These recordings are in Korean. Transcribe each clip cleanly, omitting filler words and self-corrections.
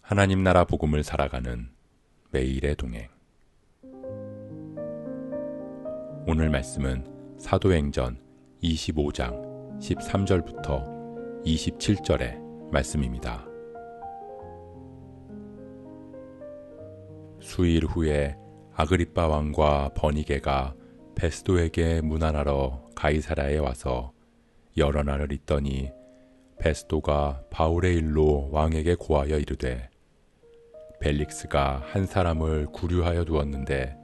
하나님 나라 복음을 살아가는 매일의 동행. 오늘 말씀은 사도행전 25장 13절부터 27절의 말씀입니다. 수일 후에 아그리빠 왕과 버니게가 베스도에게 문안하러 가이사랴에 와서 여러 날을 있더니 베스도가 바울의 일로 왕에게 고하여 이르되 벨릭스가 한 사람을 구류하여 두었는데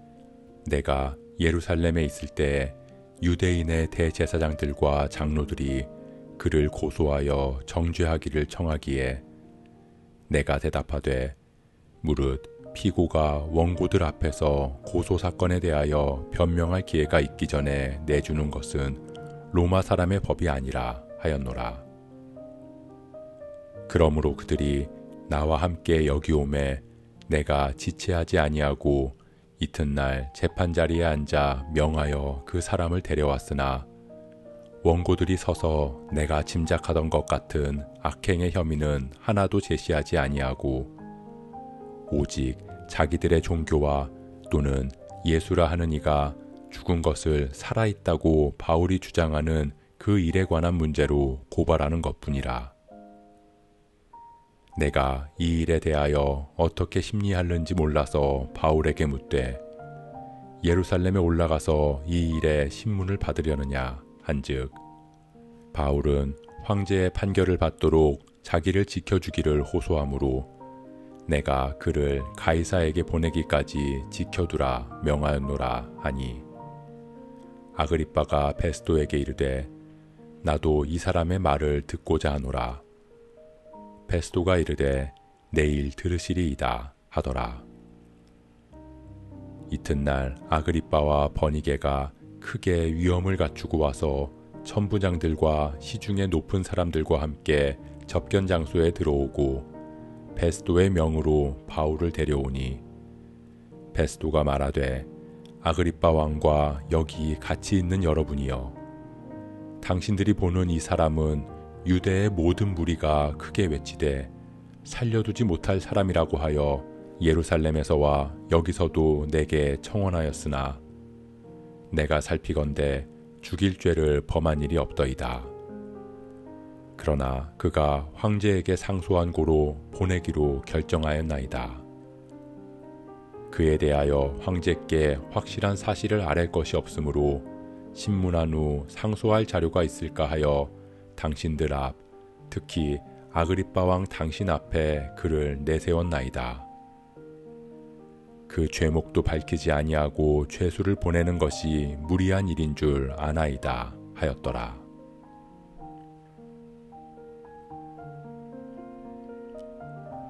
내가 예루살렘에 있을 때에 유대인의 대제사장들과 장로들이 그를 고소하여 정죄하기를 청하기에 내가 대답하되 무릇 피고가 원고들 앞에서 고소사건에 대하여 변명할 기회가 있기 전에 내주는 것은 로마 사람의 법이 아니라 하였노라. 그러므로 그들이 나와 함께 여기 오매 내가 지체하지 아니하고 이튿날 재판자리에 앉아 명하여 그 사람을 데려왔으나 원고들이 서서 내가 짐작하던 것 같은 악행의 혐의는 하나도 제시하지 아니하고 오직 자기들의 종교와 또는 예수라 하는 이가 죽은 것을 살아있다고 바울이 주장하는 그 일에 관한 문제로 고발하는 것뿐이라. 내가 이 일에 대하여 어떻게 심리하는지 몰라서 바울에게 묻되 예루살렘에 올라가서 이 일에 신문을 받으려느냐 한즉 바울은 황제의 판결을 받도록 자기를 지켜주기를 호소하므로 내가 그를 가이사에게 보내기까지 지켜두라 명하였노라 하니 아그리빠가 베스도에게 이르되 나도 이 사람의 말을 듣고자 하노라. 베스도가 이르되 내일 들으시리이다 하더라. 이튿날 아그리빠와 버니게가 크게 위엄을 갖추고 와서 천부장들과 시중의 높은 사람들과 함께 접견 장소에 들어오고 베스도의 명으로 바울을 데려오니 베스도가 말하되 아그리빠 왕과 여기 같이 있는 여러분이여 당신들이 보는 이 사람은 유대의 모든 무리가 크게 외치되 살려두지 못할 사람이라고 하여 예루살렘에서와 여기서도 내게 청원하였으나 내가 살피건대 죽일 죄를 범한 일이 없더이다. 그러나 그가 황제에게 상소한 고로 보내기로 결정하였나이다. 그에 대하여 황제께 확실한 사실을 아랠 것이 없으므로 신문한 후 상소할 자료가 있을까 하여 당신들 앞, 특히 아그리빠 왕 당신 앞에 그를 내세웠나이다. 그 죄목도 밝히지 아니하고 죄수를 보내는 것이 무리한 일인 줄 아나이다 하였더라.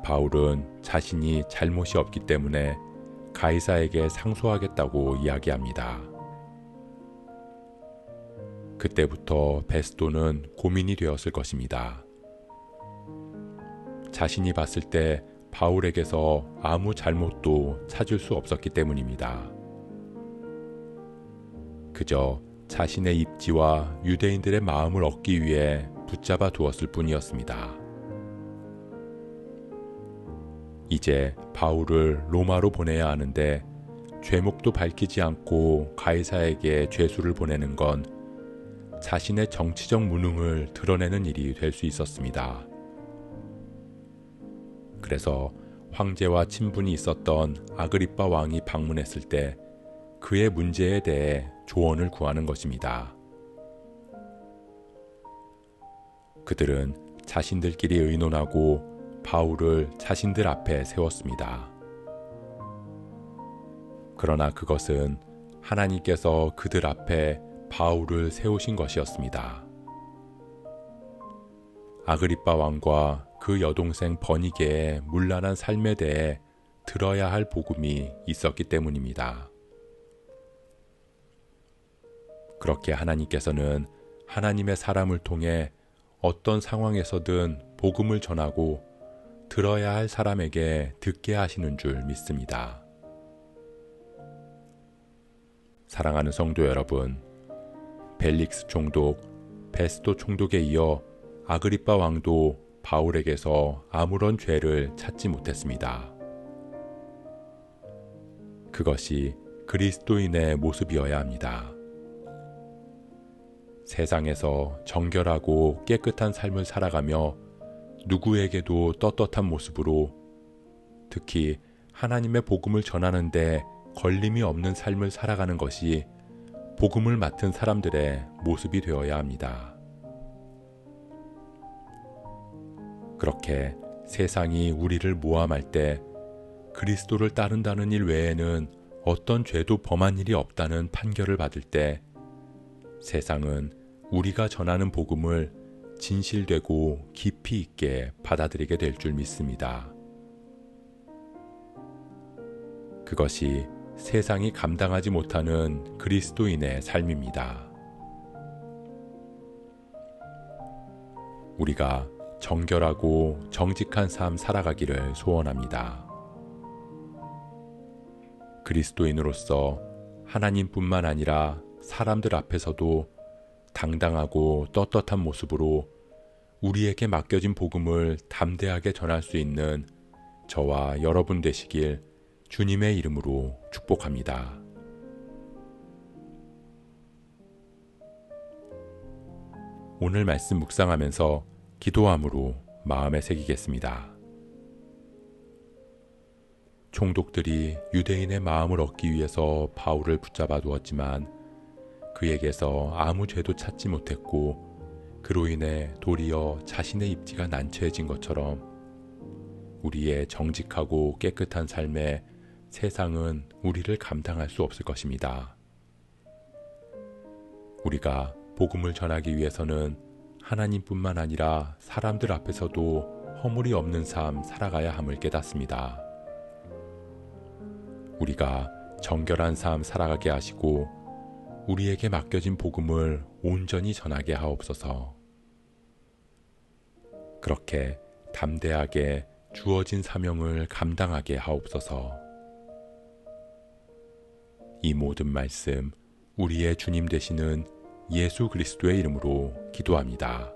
바울은 자신이 잘못이 없기 때문에 가이사에게 상소하겠다고 이야기합니다. 그때부터 베스도는 고민이 되었을 것입니다. 자신이 봤을 때 바울에게서 아무 잘못도 찾을 수 없었기 때문입니다. 그저 자신의 입지와 유대인들의 마음을 얻기 위해 붙잡아 두었을 뿐이었습니다. 이제 바울을 로마로 보내야 하는데 죄목도 밝히지 않고 가이사에게 죄수를 보내는 건 자신의 정치적 무능을 드러내는 일이 될 수 있었습니다. 그래서 황제와 친분이 있었던 아그리빠 왕이 방문했을 때 그의 문제에 대해 조언을 구하는 것입니다. 그들은 자신들끼리 의논하고 바울을 자신들 앞에 세웠습니다. 그러나 그것은 하나님께서 그들 앞에 바울을 세우신 것이었습니다. 아그리빠 왕과 그 여동생 버니게의 문란한 삶에 대해 들어야 할 복음이 있었기 때문입니다. 그렇게 하나님께서는 하나님의 사람을 통해 어떤 상황에서든 복음을 전하고 들어야 할 사람에게 듣게 하시는 줄 믿습니다. 사랑하는 성도 여러분, 벨릭스 총독, 베스도 총독에 이어 아그리빠 왕도 바울에게서 아무런 죄를 찾지 못했습니다. 그것이 그리스도인의 모습이어야 합니다. 세상에서 정결하고 깨끗한 삶을 살아가며 누구에게도 떳떳한 모습으로, 특히 하나님의 복음을 전하는데 걸림이 없는 삶을 살아가는 것이 복음을 맡은 사람들의 모습이 되어야 합니다. 그렇게 세상이 우리를 모함할 때 그리스도를 따른다는 일 외에는 어떤 죄도 범한 일이 없다는 판결을 받을 때 세상은 우리가 전하는 복음을 진실되고 깊이 있게 받아들이게 될 줄 믿습니다. 그것이 세상이 감당하지 못하는 그리스도인의 삶입니다. 우리가 정결하고 정직한 삶 살아가기를 소원합니다. 그리스도인으로서 하나님뿐만 아니라 사람들 앞에서도 당당하고 떳떳한 모습으로 우리에게 맡겨진 복음을 담대하게 전할 수 있는 저와 여러분 되시길 주님의 이름으로 축복합니다. 오늘 말씀 묵상하면서 기도함으로 마음에 새기겠습니다. 총독들이 유대인의 마음을 얻기 위해서 바울을 붙잡아 두었지만 그에게서 아무 죄도 찾지 못했고 그로 인해 도리어 자신의 입지가 난처해진 것처럼 우리의 정직하고 깨끗한 삶에 세상은 우리를 감당할 수 없을 것입니다. 우리가 복음을 전하기 위해서는 하나님뿐만 아니라 사람들 앞에서도 허물이 없는 삶 살아가야 함을 깨닫습니다. 우리가 정결한 삶 살아가게 하시고 우리에게 맡겨진 복음을 온전히 전하게 하옵소서. 그렇게 담대하게 주어진 사명을 감당하게 하옵소서. 이 모든 말씀 우리의 주님 되시는 예수 그리스도의 이름으로 기도합니다.